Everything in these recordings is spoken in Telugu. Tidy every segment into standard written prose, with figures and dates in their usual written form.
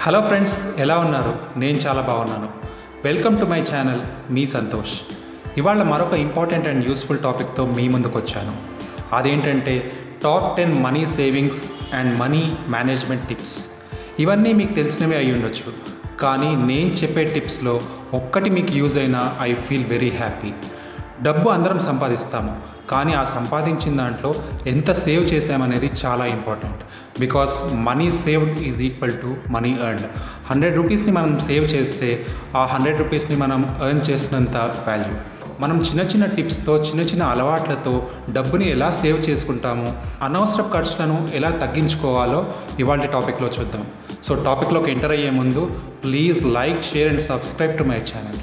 హలో ఫ్రెండ్స్, ఎలా ఉన్నారు? నేను చాలా బాగున్నాను. వెల్కమ్ టు మై ఛానల్, మీ సంతోష్. ఇవాళ మరొక ఇంపార్టెంట్ అండ్ యూస్ఫుల్ టాపిక్తో మీ ముందుకు వచ్చాను. అదేంటంటే top 10 money savings and money management tips. ఇవన్నీ మీకు తెలిసినవి అయి ఉండొచ్చు, కానీ నేను చెప్పే టిప్స్లో ఒక్కటి మీకు యూజ్ అయినా ఐ ఫీల్ వెరీ హ్యాపీ. డబ్బు అందరం సంపాదిస్తాము, కానీ ఆ సంపాదించిన దాంట్లో ఎంత సేవ్ చేసామనేది చాలా important. Because money saved is equal to money earned. 100 రూపీస్ని మనం సేవ్ చేస్తే ఆ 100 రూపీస్ని మనం ఎర్న్ చేసినంత వాల్యూ. మనం చిన్న చిన్న టిప్స్తో, చిన్న చిన్న అలవాట్లతో డబ్బుని ఎలా సేవ్ చేసుకుంటాము, అనవసర ఖర్చులను ఎలా తగ్గించుకోవాలో ఇవాళ టాపిక్లో చూద్దాం. సో టాపిక్లోకి ఎంటర్ అయ్యే ముందు please like, share and subscribe to my channel.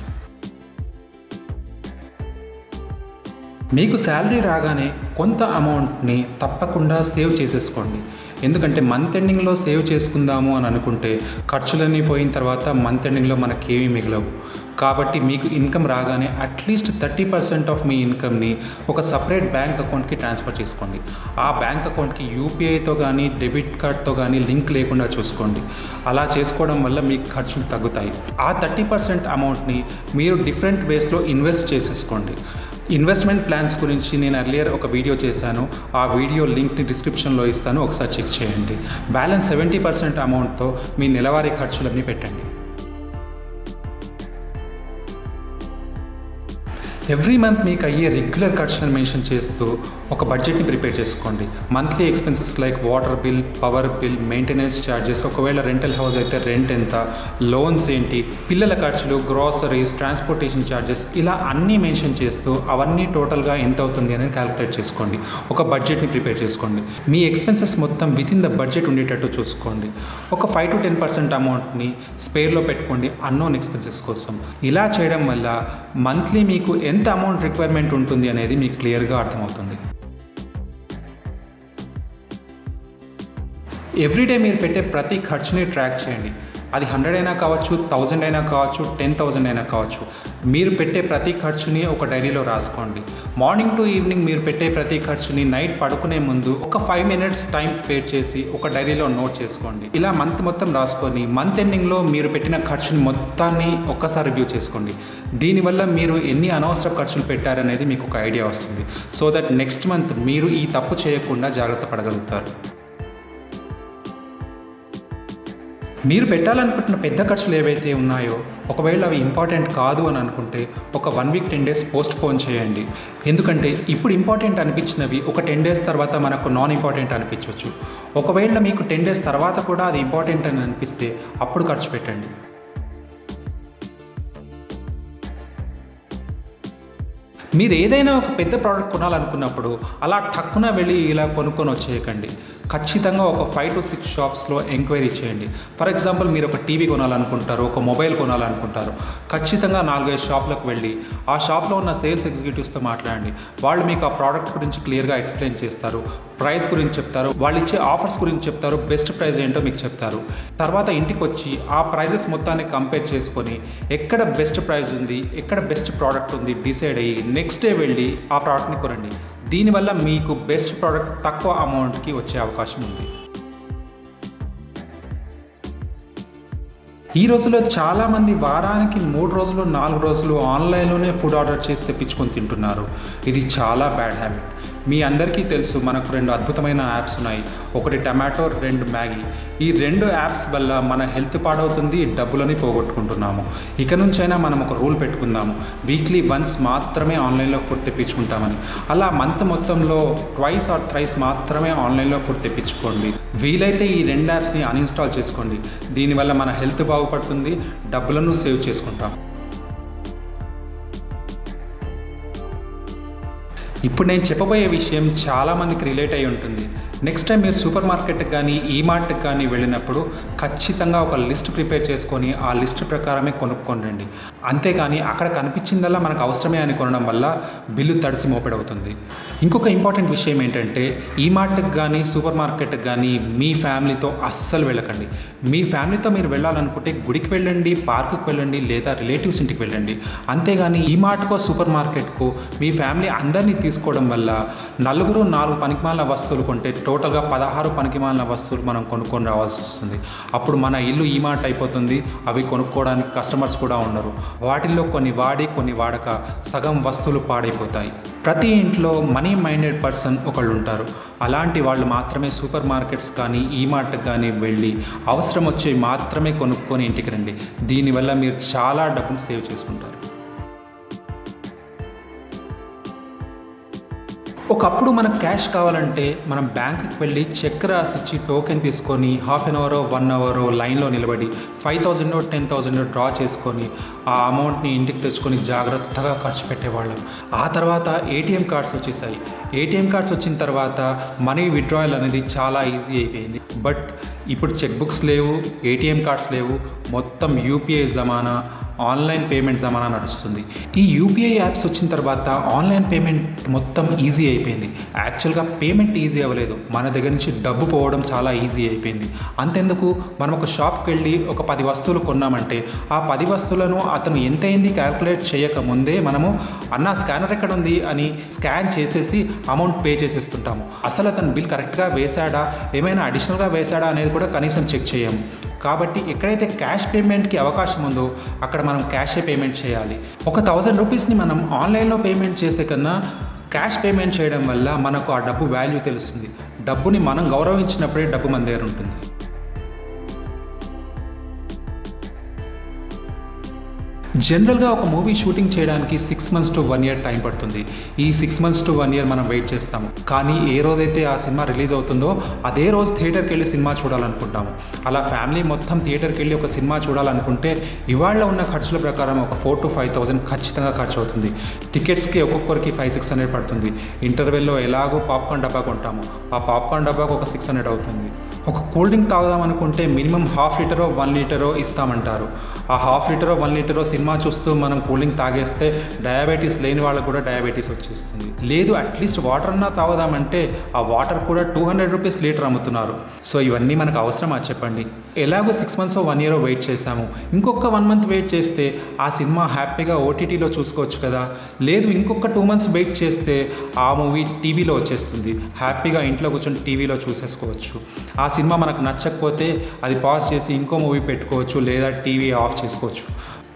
మీకు శాలరీ రాగానే కొంత అమౌంట్ని తప్పకుండా సేవ్ చేసేసుకోండి. ఎందుకంటే మంత్ ఎండింగ్లో సేవ్ చేసుకుందాము అని అనుకుంటే ఖర్చులన్నీ పోయిన తర్వాత మంత్ ఎండింగ్లో మనకేమీ మిగలవు. కాబట్టి మీకు ఇన్కమ్ రాగానే అట్లీస్ట్ 30% ఆఫ్ మీ ఇన్కమ్ని ఒక సపరేట్ బ్యాంక్ అకౌంట్కి ట్రాన్స్ఫర్ చేసుకోండి. ఆ బ్యాంక్ అకౌంట్కి యూపీఐతో కానీ డెబిట్ కార్డ్తో కానీ లింక్ లేకుండా చూసుకోండి. అలా చేసుకోవడం వల్ల మీకు ఖర్చులు తగ్గుతాయి. ఆ 30% అమౌంట్ని మీరు డిఫరెంట్ వేస్లో ఇన్వెస్ట్ చేసేసుకోండి. ఇన్వెస్ట్మెంట్ ప్లాన్స్ గురించి నేను ఎర్లియర్ ఒక వీడియో చేశాను. ఆ వీడియో లింక్ని డిస్క్రిప్షన్లో ఇస్తాను, ఒకసారి చెక్ చేయండి. బ్యాలెన్స్ 70% అమౌంట్తో మీ నెలవారీ ఖర్చులన్నీ పెట్టండి. ఎవ్రీ మంత్ మీకు అయ్యే రెగ్యులర్ ఖర్చులను మెన్షన్ చేస్తూ ఒక బడ్జెట్ని ప్రిపేర్ చేసుకోండి. Monthly expenses like water bill, power bill, maintenance charges, ఒకవేళ రెంటల్ హౌస్ అయితే రెంట్ ఎంత, లోన్స్ ఏంటి, పిల్లల ఖర్చులు, గ్రాసరీస్, ట్రాన్స్పోర్టేషన్ ఛార్జెస్, ఇలా అన్నీ మెన్షన్ చేస్తూ అవన్నీ టోటల్గా ఎంత అవుతుంది అనేది క్యాలిక్యులేట్ చేసుకోండి. ఒక బడ్జెట్ని ప్రిపేర్ చేసుకోండి. మీ ఎక్స్పెన్సెస్ మొత్తం వితిన్ ద బడ్జెట్ ఉండేటట్టు చూసుకోండి. ఒక 5 to 10% అమౌంట్ని స్పేర్లో పెట్టుకోండి అన్నోన్ ఎక్స్పెన్సెస్ కోసం. ఇలా చేయడం వల్ల మంత్లీ మీకు ఎంత అమౌంట్ రిక్వైర్మెంట్ ఉంటుంది అనేది మీకు క్లియర్గా అర్థమవుతుంది. ఎవ్రీడే మీరు పెట్టే ప్రతి ఖర్చుని ట్రాక్ చేయండి. అది 100 అయినా కావచ్చు, 1000 అయినా కావచ్చు, 10,000 అయినా కావచ్చు. మీరు పెట్టే ప్రతి ఖర్చుని ఒక డైరీలో రాసుకోండి. మార్నింగ్ టు ఈవినింగ్ మీరు పెట్టే ప్రతి ఖర్చుని నైట్ పడుకునే ముందు ఒక 5 minutes టైం స్పేర్ చేసి ఒక డైరీలో నోట్ చేసుకోండి. ఇలా మంత్ మొత్తం రాసుకొని మంత్ ఎండింగ్లో మీరు పెట్టిన ఖర్చుని మొత్తాన్ని ఒక్కసారి రివ్యూ చేసుకోండి. దీనివల్ల మీరు ఎన్ని అనవసర ఖర్చులు పెట్టారనేది మీకు ఒక ఐడియా వస్తుంది. సో దట్ నెక్స్ట్ మంత్ మీరు ఈ తప్పు చేయకుండా జాగ్రత్త పడగలుగుతారు. మీరు పెట్టాలనుకుంటున్న పెద్ద ఖర్చులు ఏవైతే ఉన్నాయో, ఒకవేళ అవి ఇంపార్టెంట్ కాదు అని అనుకుంటే ఒక 1 week 10 days పోస్ట్ పోన్ చేయండి. ఎందుకంటే ఇప్పుడు ఇంపార్టెంట్ అనిపించినవి ఒక 10 days తర్వాత మనకు నాన్ ఇంపార్టెంట్ అనిపించవచ్చు. ఒకవేళ మీకు 10 days తర్వాత కూడా అది ఇంపార్టెంట్ అని అనిపిస్తే అప్పుడు ఖర్చు పెట్టండి. మీరు ఏదైనా ఒక పెద్ద ప్రోడక్ట్ కొనాలనుకున్నప్పుడు అలా టక్కున వెళ్ళి ఇలా కొనుక్కొని వచ్చేయకండి. ఖచ్చితంగా ఒక 5 to 6 షాప్స్లో ఎంక్వైరీ చేయండి. ఫర్ ఎగ్జాంపుల్, మీరు ఒక టీవీ కొనాలనుకుంటారు, ఒక మొబైల్ కొనాలనుకుంటారు. ఖచ్చితంగా 4-5 షాప్లకు వెళ్ళి ఆ షాప్లో ఉన్న సేల్స్ ఎగ్జిక్యూటివ్స్తో మాట్లాడండి. వాళ్ళు మీకు ఆ ప్రోడక్ట్ గురించి క్లియర్గా ఎక్స్ప్లెయిన్ చేస్తారు, ప్రైస్ గురించి చెప్తారు, వాళ్ళు ఇచ్చే ఆఫర్స్ గురించి చెప్తారు, బెస్ట్ ప్రైస్ ఏంటో మీకు చెప్తారు. తర్వాత ఇంటికి వచ్చి ఆ ప్రైజెస్ మొత్తాన్ని కంపేర్ చేసుకొని ఎక్కడ బెస్ట్ ప్రైస్ ఉంది, ఎక్కడ బెస్ట్ ప్రోడక్ట్ ఉంది డిసైడ్ అయ్యి నెక్స్ట్ డే వెళ్ళి ఆ ప్రోడక్ట్ని కొనండి. దీనివల్ల మీకు బెస్ట్ ప్రోడక్ట్ తక్కువ అమౌంట్కి వచ్చే అవకాశం ఉంది. ఈ రోజుల్లో చాలామంది వారానికి 3 రోజులు 4 రోజులు ఆన్లైన్లోనే ఫుడ్ ఆర్డర్ చేసి తెప్పించుకొని తింటున్నారు. ఇది చాలా బ్యాడ్ హ్యాబిట్. మీ అందరికీ తెలుసు, మనకు 2 అద్భుతమైన యాప్స్ ఉన్నాయి. ఒకటి టమాటో, 2 మ్యాగీ. ఈ 2 యాప్స్ వల్ల మన హెల్త్ పాడవుతుంది, డబ్బులని పోగొట్టుకుంటున్నాము. ఇక నుంచైనా మనం ఒక రూల్ పెట్టుకుందాము, వీక్లీ వన్స్ మాత్రమే ఆన్లైన్లో ఫుడ్ తెప్పించుకుంటామని. అలా మంత్ మొత్తంలో 2 or 3 మాత్రమే ఆన్లైన్లో ఫుడ్ తెప్పించుకోండి. వీలైతే ఈ 2 యాప్స్ని అన్ఇన్స్టాల్ చేసుకోండి. దీనివల్ల మన హెల్త్ బాగుపడుతుంది, డబ్బులను సేవ్ చేసుకుంటాం. ఇప్పుడు నేను చెప్పబోయే విషయం చాలామందికి రిలేట్ అయి ఉంటుంది. నెక్స్ట్ టైం మీరు సూపర్ మార్కెట్కి కానీ ఈమార్ట్కి కానీ వెళ్ళినప్పుడు ఖచ్చితంగా ఒక లిస్ట్ ప్రిపేర్ చేసుకొని ఆ లిస్ట్ ప్రకారమే కొనుక్కోండి. అంతేకాని అక్కడ కనిపించిందల్లా మనకు అవసరమే అని కొనడం వల్ల బిల్లు తడిసి మోపెడవుతుంది. ఇంకొక ఇంపార్టెంట్ విషయం ఏంటంటే, ఈమార్ట్కి కానీ సూపర్ మార్కెట్కి కానీ మీ ఫ్యామిలీతో అస్సలు వెళ్ళకండి. మీ ఫ్యామిలీతో మీరు వెళ్ళాలనుకుంటే గుడికి వెళ్ళండి, పార్కుకి వెళ్ళండి, లేదా రిలేటివ్స్ ఇంటికి వెళ్ళండి. అంతేగాని ఈమార్ట్కో సూపర్ మార్కెట్కో మీ ఫ్యామిలీ అందరినీ తీసుకోవడం వల్ల నలుగురు 4 పనికిమాలిన వస్తువులు కొంటే టోటల్గా 16 పనికిమాలిన వస్తువులు మనం కొనుక్కొని రావాల్సి వస్తుంది. అప్పుడు మన ఇల్లు ఈ మాట అయిపోతుంది. అవి కొనుక్కోవడానికి కస్టమర్స్ కూడా ఉండరు. వాటిల్లో కొన్ని వాడి కొన్ని వాడక సగం వస్తువులు పాడైపోతాయి. ప్రతి ఇంట్లో మనీ మైండెడ్ పర్సన్ ఒకళ్ళు ఉంటారు. అలాంటి వాళ్ళు మాత్రమే సూపర్ మార్కెట్స్ కానీ ఈ మార్ట్కి కానీ వెళ్ళి అవసరం వచ్చేవి మాత్రమే కొనుక్కొని ఇంటికి రండి. దీనివల్ల మీరు చాలా డబ్బును సేవ్ చేసుకుంటారు. ఒకప్పుడు మనకు క్యాష్ కావాలంటే మనం బ్యాంకుకి వెళ్ళి చెక్ రాసిచ్చి టోకెన్ తీసుకొని హాఫ్ అన్ అవరో 1 అవరో లైన్లో నిలబడి 5,000 10,000 డ్రా చేసుకొని ఆ అమౌంట్ని ఇంటికి తెచ్చుకొని జాగ్రత్తగా ఖర్చు పెట్టేవాళ్ళం. ఆ తర్వాత ఏటీఎం కార్డ్స్ వచ్చేసాయి. ఏటీఎం కార్డ్స్ వచ్చిన తర్వాత మనీ విత్డ్రాయల్ అనేది చాలా ఈజీ అయిపోయింది. బట్ ఇప్పుడు చెక్ బుక్స్ లేవు, ఏటీఎం కార్డ్స్ లేవు, మొత్తం యూపీఐ జమానా, ఆన్లైన్ పేమెంట్ జమానా నడుస్తుంది. ఈ యూపీఐ యాప్స్ వచ్చిన తర్వాత ఆన్లైన్ పేమెంట్ మొత్తం ఈజీ అయిపోయింది. యాక్చువల్గా పేమెంట్ ఈజీ అవ్వలేదు, మన దగ్గర నుంచి డబ్బు పోవడం చాలా ఈజీ అయిపోయింది. అంతెందుకు, మనం ఒక షాప్కి వెళ్ళి ఒక 10 వస్తువులు కొన్నామంటే ఆ 10 వస్తువులను అతను ఎంతైంది క్యాల్కులేట్ చేయకముందే మనము అన్న స్కానర్ ఎక్కడ ఉంది అని స్కాన్ చేసేసి అమౌంట్ పే చేసేస్తుంటాము. అసలు అతను బిల్ కరెక్ట్గా వేశాడా, ఏమైనా అడిషనల్గా వేశాడా అనేది కూడా కనీసం చెక్ చేయము. కాబట్టి ఎక్కడైతే క్యాష్ పేమెంట్కి అవకాశం ఉందో అక్కడ మనం క్యాషే పేమెంట్ చేయాలి. ఒక 1000 రూపీస్ని మనం ఆన్లైన్లో పేమెంట్ చేసే కన్నా క్యాష్ పేమెంట్ చేయడం వల్ల మనకు ఆ డబ్బు వాల్యూ తెలుస్తుంది. డబ్బుని మనం గౌరవించినప్పుడే డబ్బు మన దగ్గర ఉంటుంది. జనరల్గా ఒక మూవీ షూటింగ్ చేయడానికి 6 months to 1 year టైం పడుతుంది. ఈ 6 months to 1 year మనం వెయిట్ చేస్తాము. కానీ ఏ రోజైతే ఆ సినిమా రిలీజ్ అవుతుందో అదే రోజు థియేటర్కి వెళ్ళి సినిమా చూడాలనుకుంటాము. అలా ఫ్యామిలీ మొత్తం థియేటర్కి వెళ్ళి ఒక సినిమా చూడాలనుకుంటే ఇవాళ ఉన్న ఖర్చుల ప్రకారం ఒక 4,000 to 5,000 ఖచ్చితంగా ఖర్చు అవుతుంది. టికెట్స్కి ఒక్కొక్కరికి 500-600 పడుతుంది. ఇంటర్వెల్లో ఎలాగో పాప్కార్న్ డబ్బా కొంటాము, ఆ పాప్కార్న్ డబ్బాకు ఒక 600 అవుతుంది. ఒక కూల్ డ్రింక్ తాగుదాం అనుకుంటే మినిమం 1/2 లీటరో 1 లీటరో ఇస్తామంటారు. ఆ 1/2 లీటరో 1 లీటరో సినిమా చూస్తూ మనం కూల్ డ్రింక్ తాగేస్తే డయాబెటీస్ లేని వాళ్ళకు కూడా డయాబెటీస్ వచ్చేస్తుంది. లేదు అట్లీస్ట్ వాటర్ అన్నా తాగుదామంటే ఆ వాటర్ కూడా 200 రూపీస్ లీటర్ అమ్ముతున్నారు. సో ఇవన్నీ మనకు అవసరమా చెప్పండి? ఎలాగో 6 months or 1 year వెయిట్ చేసాము, ఇంకొక 1 month వెయిట్ చేస్తే ఆ సినిమా హ్యాపీగా ఓటీటీలో చూసుకోవచ్చు కదా. లేదు ఇంకొక 2 months వెయిట్ చేస్తే ఆ మూవీ టీవీలో వచ్చేస్తుంది, హ్యాపీగా ఇంట్లో కూర్చొని టీవీలో చూసేసుకోవచ్చు. ఆ సినిమా మనకు నచ్చకపోతే అది పాజ్ చేసి ఇంకో మూవీ పెట్టుకోవచ్చు, లేదా టీవీ ఆఫ్ చేసుకోవచ్చు.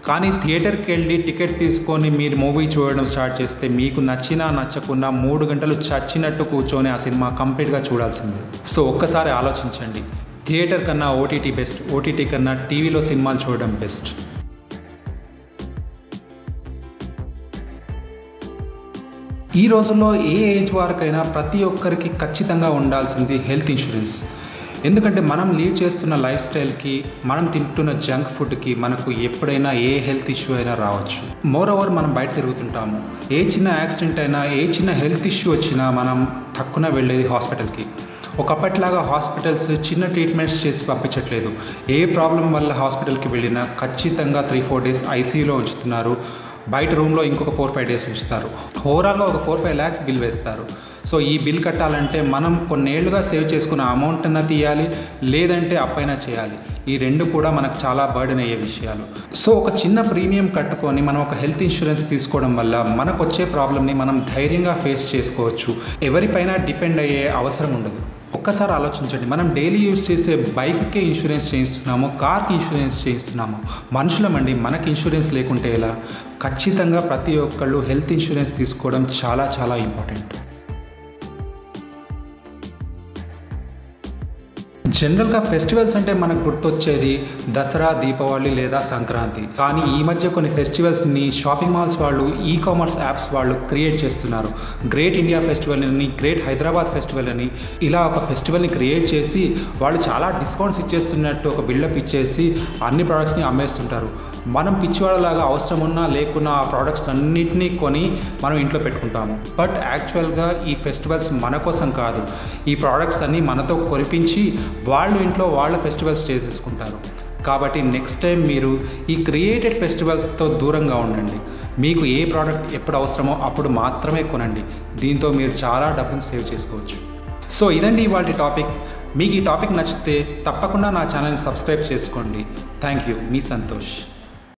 కానీ థియేటర్కి వెళ్ళి టికెట్ తీసుకొని మీరు మూవీ చూడడం స్టార్ట్ చేస్తే మీకు నచ్చినా నచ్చకున్నా 3 గంటలు చచ్చినట్టు కూర్చొని ఆ సినిమా కంప్లీట్గా చూడాల్సిందే. సో ఒక్కసారి ఆలోచించండి, థియేటర్ కన్నా ఓటీటీ బెస్ట్, ఓటీటీ కన్నా టీవీలో సినిమాలు చూడడం బెస్ట్. ఈ రోజుల్లో ఏ ఏజ్ వారికైనా ప్రతి ఒక్కరికి ఖచ్చితంగా ఉండాల్సింది హెల్త్ ఇన్సూరెన్స్. ఎందుకంటే మనం లీడ్ చేస్తున్న లైఫ్ స్టైల్కి, మనం తింటున్న జంక్ ఫుడ్కి మనకు ఎప్పుడైనా ఏ హెల్త్ ఇష్యూ అయినా రావచ్చు. మోర్ ఓవర్ మనం బయట తిరుగుతుంటాము, ఏ చిన్న యాక్సిడెంట్ అయినా ఏ చిన్న హెల్త్ ఇష్యూ వచ్చినా మనం టక్కున వెళ్ళేది హాస్పిటల్కి. ఒకప్పటిలాగా హాస్పిటల్స్ చిన్న ట్రీట్మెంట్స్ చేసి పంపించట్లేదు. ఏ ప్రాబ్లం వల్ల హాస్పిటల్కి వెళ్ళినా ఖచ్చితంగా 3-4 days ఐసీయూలో ఉంచుతున్నారు. బయట రూమ్లో ఇంకొక 4-5 days ఉంచుతారు. ఓవరాల్గా ఒక 4-5 lakhs బిల్ వేస్తారు. సో ఈ బిల్ కట్టాలంటే మనం కొన్నేళ్లుగా సేవ్ చేసుకున్న అమౌంట్ అన్నా తీయాలి, లేదంటే అప్పైనా చేయాలి. ఈ రెండు కూడా మనకు చాలా బర్డెన్ అయ్యే విషయాలు. సో ఒక చిన్న ప్రీమియం కట్టుకొని మనం ఒక హెల్త్ ఇన్సూరెన్స్ తీసుకోవడం వల్ల మనకు వచ్చే ప్రాబ్లమ్ని మనం ధైర్యంగా ఫేస్ చేసుకోవచ్చు. ఎవరిపైనా డిపెండ్ అయ్యే అవసరం ఉండదు. ఒక్కసారి ఆలోచించండి, మనం డైలీ యూజ్ చేసే బైక్కే ఇన్సూరెన్స్ చేయిస్తున్నాము, కార్కి ఇన్సూరెన్స్ చేయిస్తున్నాము. మనుషులమండి, మనకి ఇన్సూరెన్స్ లేకుంటే ఎలా? ఖచ్చితంగా ప్రతి ఒక్కళ్ళు హెల్త్ ఇన్సూరెన్స్ తీసుకోవడం చాలా చాలా ఇంపార్టెంట్. జనరల్గా ఫెస్టివల్స్ అంటే మనకు గుర్తొచ్చేది దసరా, దీపావళి లేదా సంక్రాంతి. కానీ ఈ మధ్య కొన్ని ఫెస్టివల్స్ని షాపింగ్ మాల్స్ వాళ్ళు, ఈ కామర్స్ యాప్స్ వాళ్ళు క్రియేట్ చేస్తున్నారు. గ్రేట్ ఇండియా ఫెస్టివల్ అని, గ్రేట్ హైదరాబాద్ ఫెస్టివల్ అని, ఇలా ఒక ఫెస్టివల్ని క్రియేట్ చేసి వాళ్ళు చాలా డిస్కౌంట్స్ ఇచ్చేస్తున్నట్టు ఒక బిల్డప్ ఇచ్చేసి అన్ని ప్రోడక్ట్స్ని అమ్మేస్తుంటారు. మనం పిచ్చివాళ్ళలాగా అవసరం ఉన్నా లేకున్నా ఆ ప్రోడక్ట్స్ అన్నిటినీ కొని మనం ఇంట్లో పెట్టుకుంటాము. బట్ యాక్చువల్గా ఈ ఫెస్టివల్స్ మన కోసం కాదు, ఈ ప్రోడక్ట్స్ అన్నీ మనతో కొనిపించి వాళ్ళు ఇంట్లో వాళ్ళ ఫెస్టివల్స్ చేసేసుకుంటారు. కాబట్టి నెక్స్ట్ టైం మీరు ఈ క్రియేటెడ్ ఫెస్టివల్స్తో దూరంగా ఉండండి. మీకు ఏ ప్రోడక్ట్ ఎప్పుడు అవసరమో అప్పుడు మాత్రమే కొనండి. దీంతో మీరు చాలా డబ్బును సేవ్ చేసుకోవచ్చు. సో ఇదండి ఇవాళ టాపిక్. మీకు ఈ టాపిక్ నచ్చితే తప్పకుండా నా ఛానల్ని సబ్స్క్రైబ్ చేసుకోండి. Thank you, me Santosh.